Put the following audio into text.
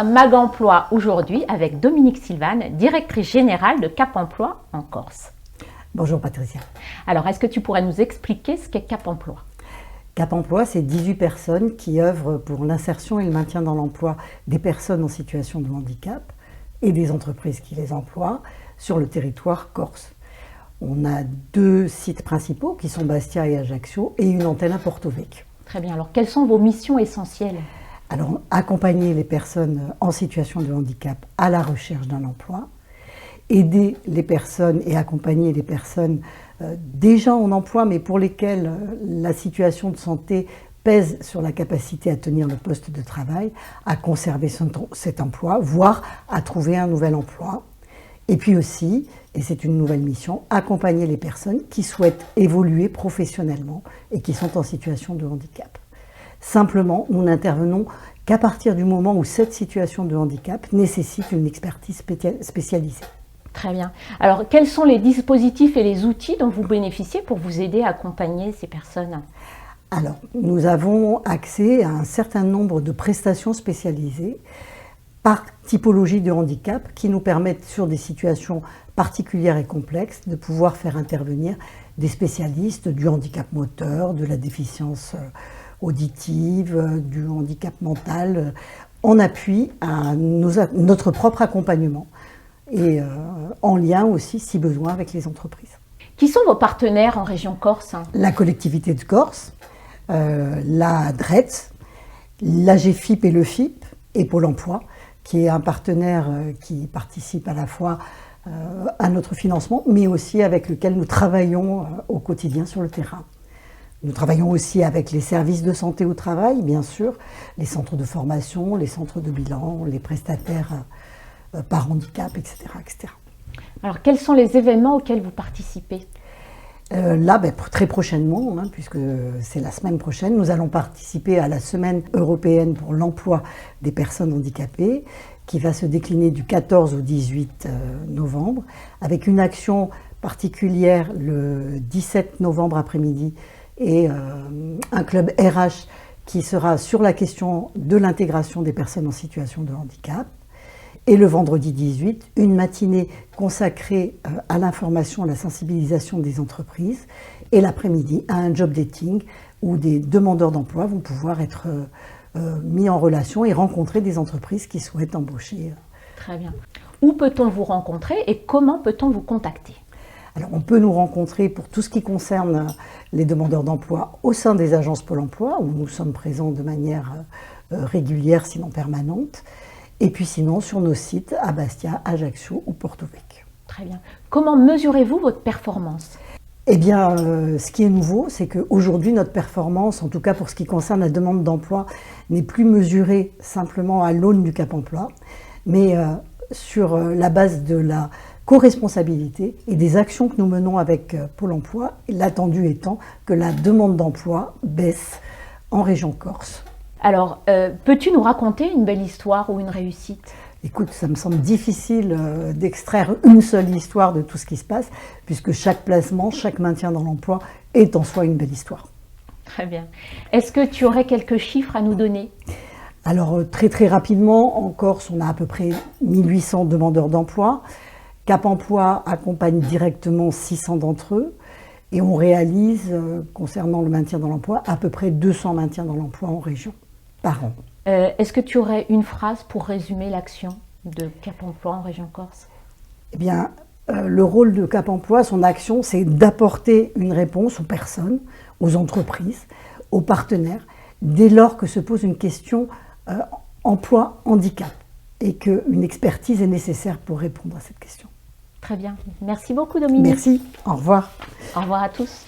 Mag Emploi aujourd'hui avec Dominique Silvane, directrice générale de Cap Emploi en Corse. Bonjour Patricia. Alors, est-ce que tu pourrais nous expliquer ce qu'est Cap Emploi? Cap Emploi, c'est 18 personnes qui œuvrent pour l'insertion et le maintien dans l'emploi des personnes en situation de handicap et des entreprises qui les emploient sur le territoire corse. On a 2 sites principaux qui sont Bastia et Ajaccio et une antenne à Porto Vecchio. Très bien. Alors, quelles sont vos missions essentielles? Alors, accompagner les personnes en situation de handicap à la recherche d'un emploi, aider les personnes et accompagner les personnes déjà en emploi, mais pour lesquelles la situation de santé pèse sur la capacité à tenir le poste de travail, à conserver cet emploi, voire à trouver un nouvel emploi. Et puis aussi, et c'est une nouvelle mission, accompagner les personnes qui souhaitent évoluer professionnellement et qui sont en situation de handicap. Simplement, nous n'intervenons qu'à partir du moment où cette situation de handicap nécessite une expertise spécialisée. Très bien. Alors, quels sont les dispositifs et les outils dont vous bénéficiez pour vous aider à accompagner ces personnes? Alors, nous avons accès à un certain nombre de prestations spécialisées par typologie de handicap qui nous permettent, sur des situations particulières et complexes, de pouvoir faire intervenir des spécialistes du handicap moteur, de la déficience auditive, du handicap mental, en appui à notre propre accompagnement et en lien aussi, si besoin, avec les entreprises. Qui sont vos partenaires en région Corse? La collectivité de Corse, la DRETS, l'AGFIP et le FIP et Pôle emploi, qui est un partenaire qui participe à la fois à notre financement, mais aussi avec lequel nous travaillons au quotidien sur le terrain. Nous travaillons aussi avec les services de santé au travail, bien sûr, les centres de formation, les centres de bilan, les prestataires par handicap, etc., etc. Alors, quels sont les événements auxquels vous participez? Là, très prochainement, puisque c'est la semaine prochaine, nous allons participer à la Semaine européenne pour l'emploi des personnes handicapées, qui va se décliner du 14 au 18 novembre, avec une action particulière le 17 novembre après-midi et un club RH qui sera sur la question de l'intégration des personnes en situation de handicap. Et le vendredi 18, une matinée consacrée à l'information, à la sensibilisation des entreprises. Et l'après-midi, à un job dating où des demandeurs d'emploi vont pouvoir être mis en relation et rencontrer des entreprises qui souhaitent embaucher. Très bien. Où peut-on vous rencontrer et comment peut-on vous contacter? Alors, on peut nous rencontrer pour tout ce qui concerne les demandeurs d'emploi au sein des agences Pôle emploi, où nous sommes présents de manière régulière, sinon permanente. Et puis sinon, sur nos sites à Bastia, Ajaccio ou Porto Vecchio. Très bien. Comment mesurez-vous votre performance? Eh bien, ce qui est nouveau, c'est qu'aujourd'hui, notre performance, en tout cas pour ce qui concerne la demande d'emploi, n'est plus mesurée simplement à l'aune du Cap Emploi, mais sur la base de la co-responsabilité et des actions que nous menons avec Pôle emploi, l'attendu étant que la demande d'emploi baisse en région Corse. Alors, peux-tu nous raconter une belle histoire ou une réussite? Écoute, ça me semble difficile d'extraire une seule histoire de tout ce qui se passe, puisque chaque placement, chaque maintien dans l'emploi est en soi une belle histoire. Très bien. Est-ce que tu aurais quelques chiffres à nous donner? Alors, très rapidement, en Corse, on a à peu près 1800 demandeurs d'emploi. Cap Emploi accompagne directement 600 d'entre eux. Et on réalise, concernant le maintien dans l'emploi, à peu près 200 maintiens dans l'emploi en région par an. Est-ce que tu aurais une phrase pour résumer l'action de Cap Emploi en région Corse? Eh bien, le rôle de Cap Emploi, son action, c'est d'apporter une réponse aux personnes, aux entreprises, aux partenaires, dès lors que se pose une question emploi-handicap et qu'une expertise est nécessaire pour répondre à cette question. Très bien. Merci beaucoup, Dominique. Merci. Au revoir. Au revoir à tous.